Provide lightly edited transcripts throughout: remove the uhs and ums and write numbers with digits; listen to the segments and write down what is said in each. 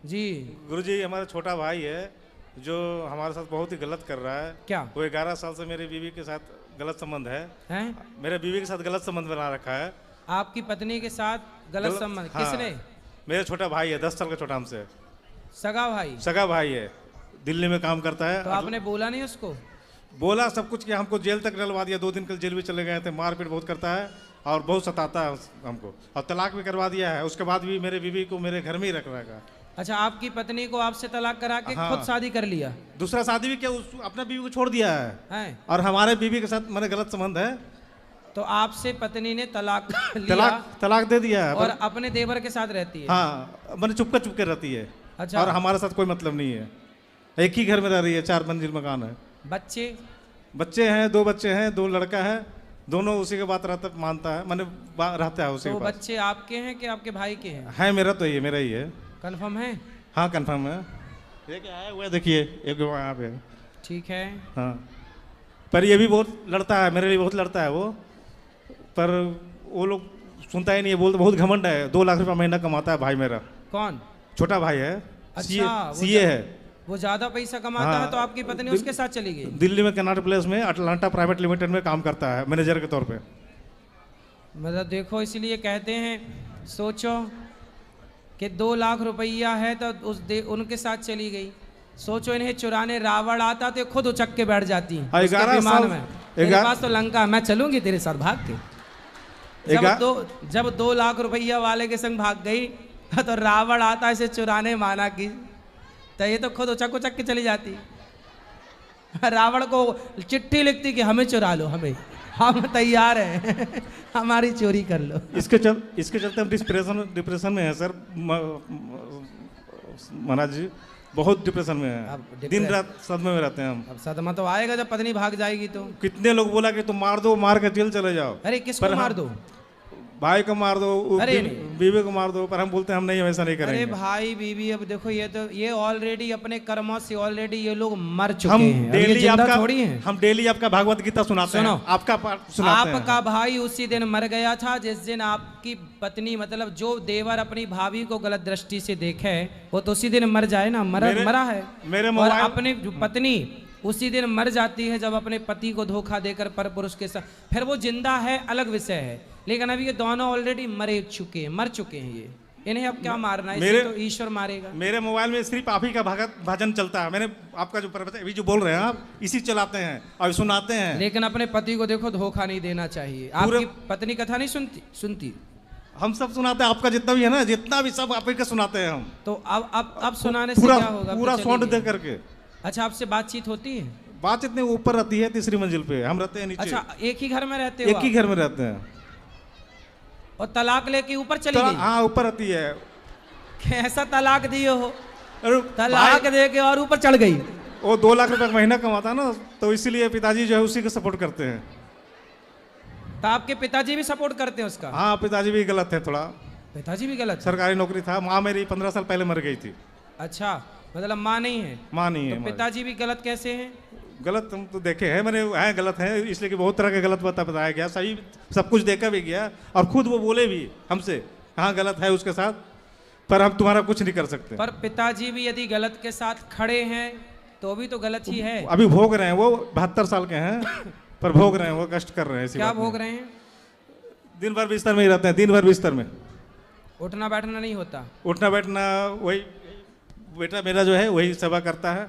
जी गुरुजी, हमारा छोटा भाई है जो हमारे साथ बहुत ही गलत कर रहा है। क्या वो 11 साल से मेरी बीवी के साथ गलत संबंध है। हैं? मेरे बीवी के साथ गलत संबंध बना रखा है। आपकी पत्नी के साथ गलत संबंध? हाँ, किसने? मेरा छोटा भाई है, 10 साल का छोटा हमसे। सगा भाई? सगा भाई है, दिल्ली में काम करता है। तो आपने बोला नहीं उसको? बोला सब कुछ किया, हमको जेल तक डलवा दिया। 2 दिन कल जेल भी चले गए थे। मारपीट बहुत करता है और बहुत सताता है हमको, और तलाक भी करवा दिया है। उसके बाद भी मेरे बीवी को मेरे घर में ही रख रखा। अच्छा, आपकी पत्नी को आपसे तलाक करा के हाँ। खुद शादी कर लिया? दूसरा शादी भी क्या, अपना बीवी को छोड़ दिया है। हैं? और हमारे बीवी के साथ मेरे गलत संबंध है। तो आपसे पत्नी ने तलाक लिया तलाक दे दिया है। और अपने देवर के साथ रहती है? हाँ, मैंने चुपके रहती है। अच्छा। और हमारे साथ कोई मतलब नहीं है। एक ही घर में रह रही है, 4 मंजिल मकान है। बच्चे हैं, 2 बच्चे हैं, 2 लड़का है। दोनों उसी के बात मानता है, मैंने रहता है उसी तो के पास। बच्चे आपके हैं कि आपके भाई के हैं? है मेरा, तो ये मेरा ही है। कंफर्म है? हाँ कंफर्म है। ये क्या है, वो देखिए एक यहाँ पे। ठीक है। हाँ, पर ये भी बहुत लड़ता है, मेरे लिए बहुत लड़ता है वो। पर वो लोग सुनता ही नहीं है, बोलते बहुत घमंड है। 2 लाख रुपया महीना कमाता है भाई मेरा। कौन? छोटा भाई है। अच्छा, सीए है। वो ज्यादा पैसा कमाता हाँ, है तो आपकी पत्नी उसके साथ चली गई? दिल्ली में कनाट प्लेस में अटलांटा प्राइवेट लिमिटेड में काम करता है, मैनेजर के तौर पे। मतलब देखो, इसलिए कहते हैं, सोचो कि 2 लाख रुपया है तो उनके साथ चली गई। सोचो, इन्हें चुराने रावण आता तो खुद उचक के बैठ जाती उसके विमान में। तेरे पास तो लंका, मैं चलूंगी तेरे साथ भाग के। जब 2 लाख रुपया वाले के संग भाग गई तो रावण आता इसे चुराने माना की, तो ये तो खुद उचक के चली जाती। रावण को चिट्ठी लिखती कि हमें चुरा लो, हम तैयार हैं हमारी चोरी कर लो। इसके चलते हम डिप्रेशन में है सर। महाराज जी बहुत डिप्रेशन में है, दिन रात सदमे में रहते हैं हम। अब सदमा तो आएगा जब पत्नी भाग जाएगी तो। कितने लोग बोला कि तुम मार दो, मार के जेल चले जाओ। अरे किसको मार दो? भाई को मार दो, बीवी को मार दो। पर हम बोलते हैं हम नहीं, वैसा नहीं करेंगे। अरे भाई बीवी, अब देखो ये ऑलरेडी अपने कर्मों से ऑलरेडी ये लोग मर चुके हैं। हम डेली आपका भागवत गीता सुनाते हैं, आपका पाठ सुनाते हैं। आपका भाई उसी दिन मर गया था जिस दिन आपकी पत्नी, मतलब जो देवर अपनी भाभी को गलत दृष्टि से देखे, वो तो उसी दिन मर जाए ना। मरा है मेरे। और अपनी पत्नी उसी दिन मर जाती है जब अपने पति को धोखा देकर पर पुरुष के साथ। फिर वो जिंदा है, अलग विषय है, लेकिन अभी ये दोनों ऑलरेडी मर चुके हैं। ये इन्हें अब क्या मारना है? तो ईश्वर मारेगा। मेरे मोबाइल में सिर्फ आप ही का भजन चलता है। मैंने आपका जो अभी जो बोल रहे हैं आप, इसी चलाते हैं और सुनाते हैं। लेकिन अपने पति को देखो, धोखा नहीं देना चाहिए। आपकी पत्नी कथा नहीं सुनती? हम सब सुनाते हैं, आपका जितना भी है ना, जितना भी सब आप ही का सुनाते हैं हम। तो अब सुनाने से क्या होगा? पूरा साउंड दे करके। अच्छा, आपसे बातचीत होती है? बातचीत नहीं, ऊपर रहती है 3री मंजिल पे, हम रहते हैं नीचे। अच्छा, एक ही घर में रहते हो? एक ही घर में रहते हैं। और तलाक लेके ऊपर चली गई? हाँ, ऊपर रहती है। कैसा तलाक दिए हो? तलाक दे के और ऊपर चढ़ गई? वो 2 लाख रुपए महीना कमाता ना, तो इसीलिए पिताजी जो है उसी को सपोर्ट करते हैं। तो आपके पिताजी भी सपोर्ट करते हैं उसका? हाँ, पिताजी भी गलत है थोड़ा। पिताजी भी गलत? सरकारी नौकरी था। माँ मेरी 15 साल पहले मर गई थी। अच्छा, मतलब माँ नहीं है? माँ नहीं है। तो पिताजी भी गलत कैसे हैं? गलत हम तो देखे हैं मैंने, है गलत है, इसलिए कि बहुत तरह के गलत बताया गया। सही सब कुछ देखा भी गया, और खुद वो बोले भी हमसे हाँ गलत है उसके साथ, पर हम तुम्हारा कुछ नहीं कर सकते। पर पिताजी भी यदि गलत के साथ खड़े हैं तो भी तो गलत ही है। अभी भोग रहे हैं, वो 72 साल के हैं, पर भोग रहे हैं, वो कष्ट कर रहे हैं। क्या भोग रहे हैं? दिन भर बिस्तर में ही रहते हैं, दिन भर बिस्तर में। उठना बैठना नहीं होता? उठना बैठना वही बेटा मेरा जो है वही सेवा करता है।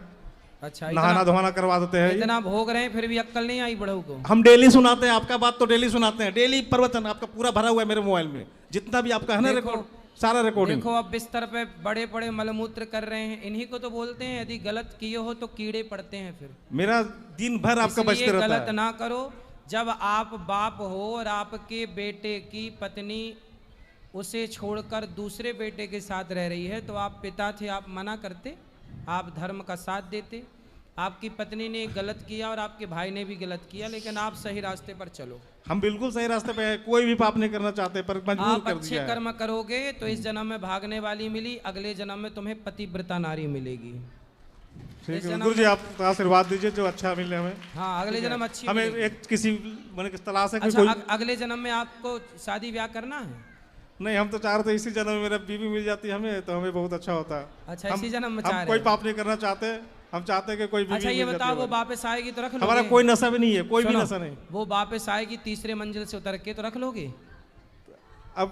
अच्छा, नहाना धोना करवा देते हैं। इतना भोग रहे हैं फिर भी अक्कल नहीं आई बड़ों को? हम डेली सुनाते हैं, आपका बात तो डेली सुनाते हैं। डेली प्रवचन आपका पूरा भरा हुआ है मेरे मोबाइल में, जितना भी आपका है ना रिकॉर्ड, सारा रिकॉर्डिंग। देखो, अब बिस्तर पे बड़े बड़े मलमूत्र कर रहे हैं, इन्हीं को तो बोलते हैं यदि गलत किए हो तो कीड़े पड़ते हैं। फिर मेरा दिन भर आपका बचते रहता है। गलत ना करो। जब आप बाप हो और आपके बेटे की पत्नी उसे छोड़कर दूसरे बेटे के साथ रह रही है, तो आप पिता थे, आप मना करते? आप धर्म का साथ देते? आपकी पत्नी ने गलत किया और आपके भाई ने भी गलत किया, लेकिन आप सही रास्ते पर चलो। हम बिल्कुल सही रास्ते पे हैं, कोई भी पाप नहीं करना चाहते, पर मजबूर आप कर अच्छे दिया है। कर्म करोगे तो इस जन्म में भागने वाली मिली, अगले जन्म में तुम्हें पतिव्रता नारी मिलेगी। ठीक है गुरु जी, आप आशीर्वाद दीजिए जो अच्छा मिले हमें। हाँ, अगले जन्म अच्छी हमें एक किसी मैंने तलाश है। अच्छा, अगले जन्म में आपको शादी ब्याह करना है? नहीं, हम तो चाह रहे थे इसी जन्म में मेरा बीवी मिल जाती हमें तो हमें बहुत अच्छा होता। अच्छा, इसी जन्म में चाह हम रहे कोई हैं। पाप नहीं करना चाहते, हम चाहते हैं कि कोई बीवी अच्छा ये मिल बताओ, जाती वो है। वापस आएगी तो रख लोगे? हमारा कोई नशा भी नहीं है, कोई भी सुनो, नशा नहीं। वो वापस आएगी तीसरे मंजिल से उतर के तो रख लोगे? अब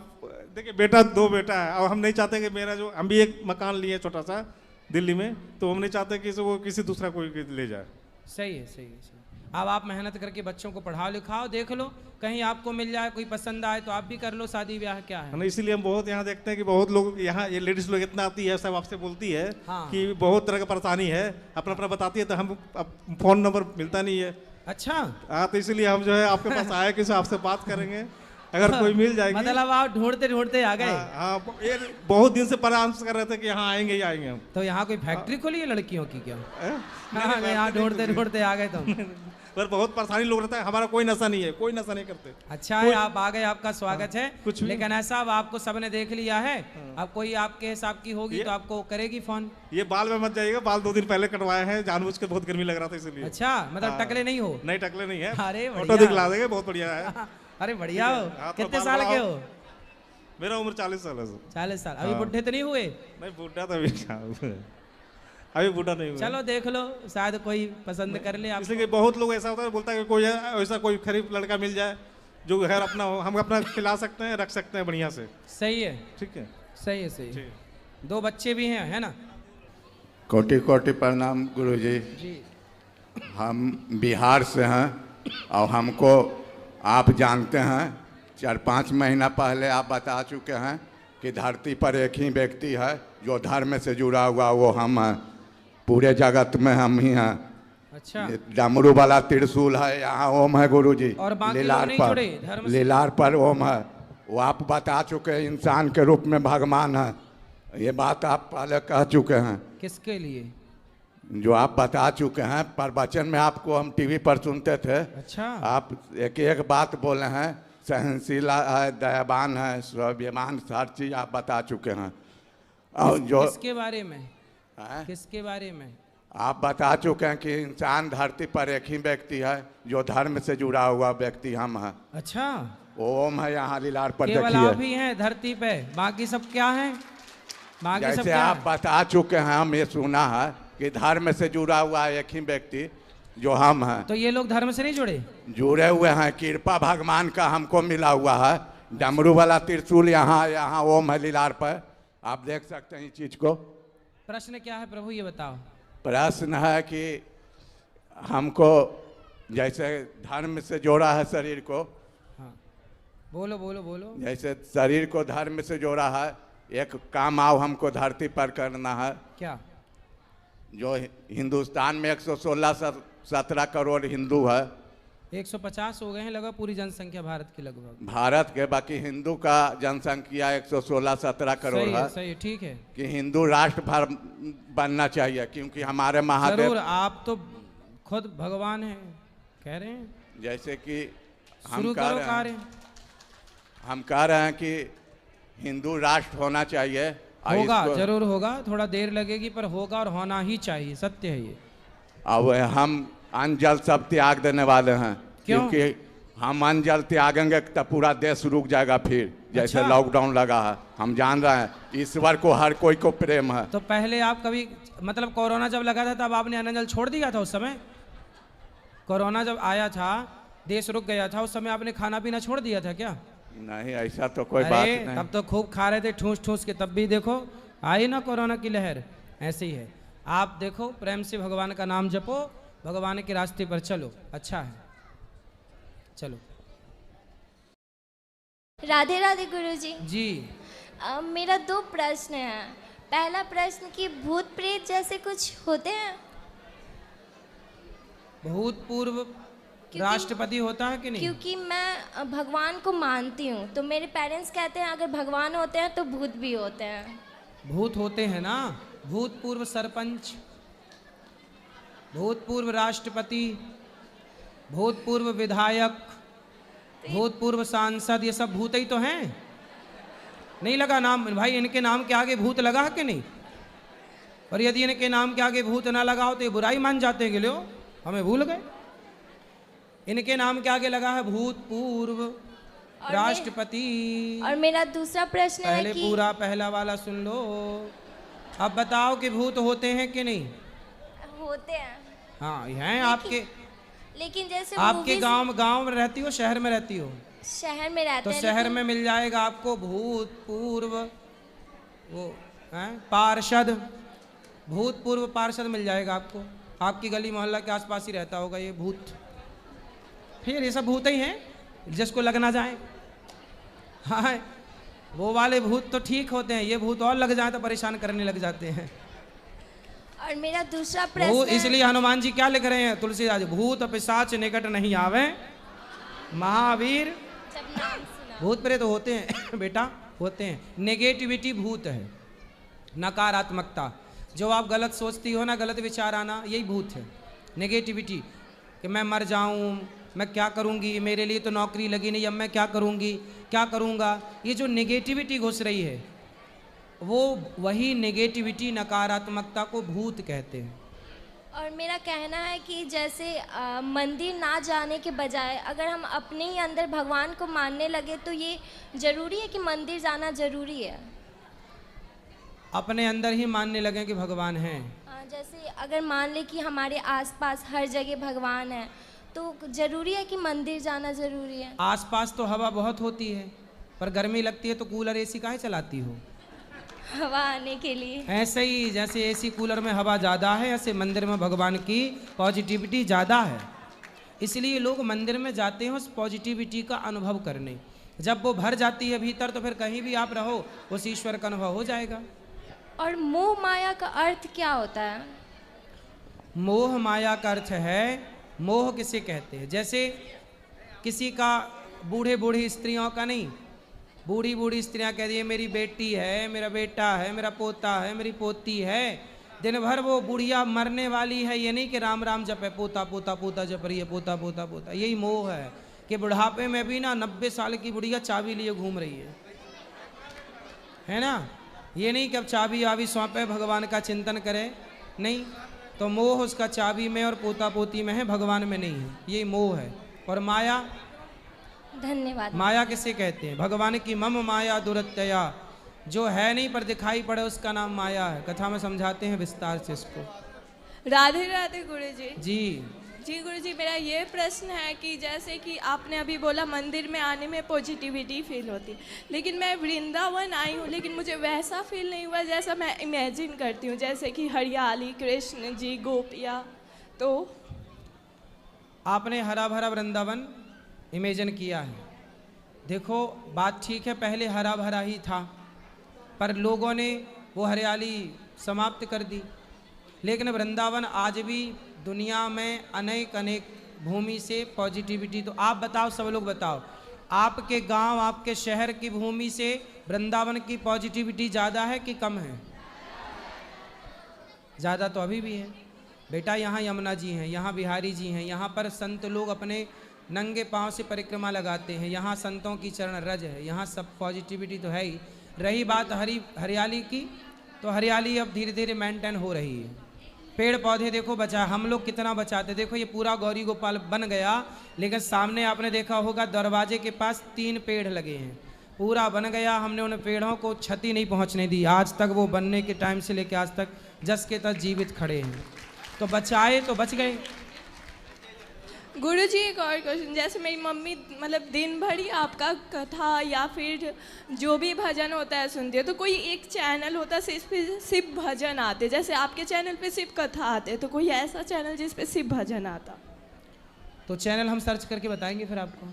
देखिए बेटा, 2 बेटा है और हम नहीं चाहते कि मेरा जो, हम भी एक मकान लिए छोटा सा दिल्ली में, तो हम नहीं चाहते कि वो किसी दूसरा कोई ले जाए। सही है, सही है, सही। अब आप मेहनत करके बच्चों को पढ़ाओ लिखाओ, देख लो कहीं आपको मिल जाए, कोई पसंद आए तो आप भी कर लो शादी ब्याह, क्या है ना। इसीलिए हम बहुत यहाँ देखते हैं कि बहुत लोग यहाँ, ये लेडीज लोग इतना आती है, सब आपसे बोलती है हाँ। कि बहुत तरह का परेशानी है, अपना अपना बताती है, तो हम अब फोन नंबर मिलता नहीं है। अच्छा हाँ, तो इसीलिए हम जो है आपके पास आए कि आपसे बात करेंगे, अगर कोई मिल जाएगी। मतलब आप ढूंढते ढूंढते आ गए? हाँ, ये बहुत दिन से परामर्श कर रहे थे कि यहाँ आएंगे ही आएंगे हम। तो यहाँ कोई फैक्ट्री खोली है लड़कियों की क्या? हाँ, नहीं, यहाँ ढूंढते ढूंढते आ गए तुम। पर बहुत परेशानी लोग रहता है, हमारा कोई नशा नहीं है, कोई नशा नहीं करते। अच्छा है, आप आ गए, आपका स्वागत है। कुछ भी। लेकिन ऐसा अब आपको सबने देख लिया है, अब कोई आपके हिसाब की होगी तो आपको करेगी फोन। ये बाल में मत जाइएगा, बाल 2 दिन पहले कटवाए हैं, जानबूझ के, बहुत गर्मी लग रहा था इसलिए। अच्छा, मतलब टकले नहीं हो? नहीं, टकले नहीं है। अरे फोटो बढ़िया। दिखला देंगे, बहुत बढ़िया है। अरे बढ़िया हो। हाँ, तो कितने बाल साल के बढ़ाओ। हो? मेरा उम्र 40 साल है। 40 साल। अभी हाँ। बुढ़े तो नहीं हुए? नहीं, बूढ़ा तो अभी बूढ़ा नहीं हुआ। चलो देख लो, शायद कोई पसंद कर ले आप। इसलिए कि बहुत लोग ऐसा होता है, बोलता है कि कोई ऐसा कोई खरीफ लड़का मिल जाए जो घर अपना हो, हम अपना खिला सकते हैं, रख सकते हैं बढ़िया से। सही है, ठीक है, सही है, सही है। ठीक। 2 बच्चे भी हैं, है ना? कोटि कोटि प्रणाम गुरुजी। जी। हम बिहार से हैं और हमको आप जानते हैं, 4-5 महीना पहले आप बता चुके हैं कि धरती पर एक ही व्यक्ति है जो धर्म से जुड़ा हुआ, वो हम हैं। पूरे जगत में हम ही हैं। अच्छा, डमरू वाला त्रिशूल है, यहाँ ओम है गुरुजी। और बाकी लोग लीलार नहीं जुड़े धर्म पर, से? लीलार पर ओम है। वो आप बता चुके हैं, इंसान के रूप में भगवान है। ये बात आप पहले कह चुके हैं, किसके लिए? जो आप बता चुके हैं प्रवचन में, आपको हम टीवी पर सुनते थे। अच्छा, आप एक एक बात बोले हैं, सहनशीला है, दयावान है, स्वाभिमान, हर चीज़ आप बता चुके हैं। और जो किसके बारे में? हैं? किसके बारे में? आप बता चुके हैं कि इंसान धरती पर एक ही व्यक्ति है जो धर्म से जुड़ा हुआ व्यक्ति हम हैं। अच्छा, ओम है यहाँ लीलार पर, केवल आप देखिए। ही हैं धरती पे, बाकी सब क्या हैं? बाकी सब जैसे क्या आप हैं? बता चुके हैं, हम ये सुना है कि धर्म से जुड़ा हुआ एक ही व्यक्ति जो हम हैं। तो ये लोग धर्म से नहीं जुड़े? जुड़े हुए हैं, कृपा भगवान का हमको मिला हुआ है। डमरू वाला त्रिशूल यहाँ ओम है लीलार पर, आप देख सकते हैं इस चीज को। प्रश्न क्या है प्रभु, ये बताओ। प्रश्न है कि हमको जैसे धर्म से जोड़ा है शरीर को, हाँ, बोलो बोलो बोलो। जैसे शरीर को धर्म से जोड़ा है, एक काम आओ हमको धरती पर करना है। क्या? जो हिंदुस्तान में 116-17 करोड़ हिंदू है, 150 हो गए हैं लगभग, पूरी जनसंख्या भारत की लगभग। भारत के, बाकी हिंदू का जनसंख्या 116-17 करोड़ सही है। है, सही है, ठीक है। कि हिंदू राष्ट्र भर बनना चाहिए, क्योंकि हमारे महादेव, जरूर, आप तो खुद भगवान हैं, कह रहे हैं। जैसे कि शुरू करो कार्य। हम कह रहे हैं कि हिंदू राष्ट्र होना चाहिए। और होगा, इसको- जरूर होगा, थोड़ा देर लगेगी पर होगा, और होना ही चाहिए, सत्य है ये। अब हम अन्न जल सब त्याग देने वाले हैं। क्यों? क्योंकि हम अन्न जल त्यागेंगे तो पूरा देश रुक जाएगा फिर, जैसे अच्छा। लॉकडाउन लगा है। हम जान रहे हैं ईश्वर को हर कोई को प्रेम है। तो पहले आप कभी, मतलब कोरोना जब लगा था तब आपने अन्न जल छोड़ दिया था? उस समय कोरोना जब आया था, देश रुक गया था, उस समय आपने खाना पीना छोड़ दिया था क्या? नहीं, ऐसा तो कोई बात अरे नहीं। तब तो खूब खा रहे थे ठूस ठूस के, तब भी देखो आई ना कोरोना की लहर। ऐसे ही है, आप देखो प्रेम से भगवान का नाम जपो, भगवान के रास्ते पर चलो, अच्छा है, चलो। राधे राधे गुरुजी। जी। मेरा 2 प्रश्न हैं। पहला प्रश्न कि भूत प्रेत जैसे कुछ होते हैं? भूतपूर्व राष्ट्रपति होता है कि नहीं? क्योंकि मैं भगवान को मानती हूँ, तो मेरे पेरेंट्स कहते हैं अगर भगवान होते हैं तो भूत भी होते हैं। भूत होते हैं ना, भूतपूर्व सरपंच, भूतपूर्व राष्ट्रपति, भूतपूर्व विधायक, भूतपूर्व सांसद, ये सब भूत ही तो हैं। नहीं लगा नाम भाई, इनके नाम के आगे भूत लगा है कि नहीं? और यदि इनके नाम के आगे भूत ना लगाओ तो ये बुराई मान जाते हैं कि लो हमें भूल गए। इनके नाम के आगे लगा है भूतपूर्व राष्ट्रपति। और मेरा दूसरा प्रश्न है पहले कि पूरा पहला वाला सुन लो। अब बताओ कि भूत होते हैं कि नहीं? होते हैं। हाँ हैं आपके। लेकिन जैसे आपके movies- गांव में रहती हो, शहर में रहती हो? शहर में रहते तो हैं। शहर में मिल जाएगा आपको भूत पूर्व वो हैं पार्षद, भूतपूर्व पार्षद मिल जाएगा आपको। आपकी गली मोहल्ला के आसपास ही रहता होगा ये भूत। फिर ये सब भूत ही हैं जिसको लग ना जाए। हाँ वो वाले भूत तो ठीक होते हैं, ये भूत और लग जाए तो परेशान करने लग जाते हैं। और मेरा दूसरा भूत प्रश्न इसलिए हनुमान जी क्या लिख रहे हैं तुलसीदास? भूत पिशाच निकट नहीं आवे, महावीर। जब नाम सुना। भूत प्रेत होते हैं बेटा, होते हैं। नेगेटिविटी भूत है, नकारात्मकता। जो आप गलत सोचती हो ना, गलत विचार आना, यही भूत है। नेगेटिविटी कि मैं मर जाऊं, मैं क्या करूंगी, मेरे लिए तो नौकरी लगी नहीं, अब मैं क्या करूंगी, क्या करूंगा। ये जो नेगेटिविटी घुस रही है वो वही नेगेटिविटी, नकारात्मकता को भूत कहते हैं। और मेरा कहना है कि जैसे मंदिर ना जाने के बजाय अगर हम अपने ही अंदर भगवान को मानने लगे तो ये ज़रूरी है कि मंदिर जाना ज़रूरी है? अपने अंदर ही मानने लगे कि भगवान हैं। जैसे अगर मान ले कि हमारे आसपास हर जगह भगवान है तो ज़रूरी है कि मंदिर जाना ज़रूरी है? आसपास तो हवा बहुत होती है, पर गर्मी लगती है तो कूलर एसी काहे चलाती हो? हवा आने के लिए। ऐसे ही जैसे एसी कूलर में हवा ज़्यादा है, ऐसे मंदिर में भगवान की पॉजिटिविटी ज़्यादा है। इसलिए लोग मंदिर में जाते हैं उस पॉजिटिविटी का अनुभव करने। जब वो भर जाती है भीतर तो फिर कहीं भी आप रहो उस ईश्वर का अनुभव हो जाएगा। और मोह माया का अर्थ क्या होता है? मोह माया का अर्थ है, मोह किसे कहते हैं? जैसे किसी का बूढ़े बूढ़ी स्त्रियों का नहीं, बूढ़ी बूढ़ी स्त्रियां कहती है मेरी बेटी है, मेरा बेटा है, मेरा पोता है, मेरी पोती है। दिन भर वो बुढ़िया मरने वाली है, ये नहीं कि राम राम जपे, पोता पोता पोता जप रही है, पोता पोता पोता। यही मोह है कि बुढ़ापे में भी ना 90 साल की बुढ़िया चाबी लिए घूम रही है ना। ये नहीं कि अब चाबी आबी सौंपे, भगवान का चिंतन करे, नहीं। तो मोह उसका चाबी में और पोता पोती में है, भगवान में नहीं है। ये मोह है। और माया, धन्यवाद। माया किसे कहते हैं? भगवान की मम माया दुरत्यया, जो है नहीं पर दिखाई पड़े उसका नाम माया है। कथा में समझाते हैं विस्तार से इसको। राधे राधे गुरुजी। जी जी गुरुजी, मेरा ये प्रश्न है कि जैसे कि आपने अभी बोला मंदिर में आने में पॉजिटिविटी फील होती है, लेकिन मैं वृंदावन आई हूँ लेकिन मुझे वैसा फील नहीं हुआ जैसा मैं इमेजिन करती हूँ, जैसे कि हरियाली, कृष्ण जी, गोपियाँ। तो आपने हरा भरा वृंदावन इमेजिन किया है। देखो बात ठीक है, पहले हरा भरा ही था पर लोगों ने वो हरियाली समाप्त कर दी। लेकिन वृंदावन आज भी दुनिया में अनेक अनेक भूमि से पॉजिटिविटी। तो आप बताओ, सब लोग बताओ, आपके गांव, आपके शहर की भूमि से वृंदावन की पॉजिटिविटी ज़्यादा है कि कम है? ज़्यादा तो अभी भी है बेटा। यहाँ यमुना जी हैं, यहाँ बिहारी जी हैं, यहाँ पर संत लोग अपने नंगे पांव से परिक्रमा लगाते हैं, यहाँ संतों की चरण रज है, यहाँ सब पॉजिटिविटी तो है ही। रही बात हरियाली की, तो हरियाली अब धीरे धीरे मेंटेन हो रही है। पेड़ पौधे देखो बचा, हम लोग कितना बचाते। देखो ये पूरा गौरी गोपाल बन गया, लेकिन सामने आपने देखा होगा दरवाजे के पास 3 पेड़ लगे हैं। पूरा बन गया, हमने उन पेड़ों को क्षति नहीं पहुंचने दी। आज तक वो बनने के टाइम से लेकर आज तक जस के तस जीवित खड़े हैं। तो बचाए तो बच गए। गुरुजी एक और क्वेश्चन, जैसे मेरी मम्मी मतलब दिन भर ही आपका कथा या फिर जो भी भजन होता है सुनती है, तो कोई एक चैनल होता है सिर्फ भजन आते, जैसे आपके चैनल पे सिर्फ कथा आते, तो कोई ऐसा चैनल जिस पे सिर्फ भजन आता? तो चैनल हम सर्च करके बताएंगे फिर आपको।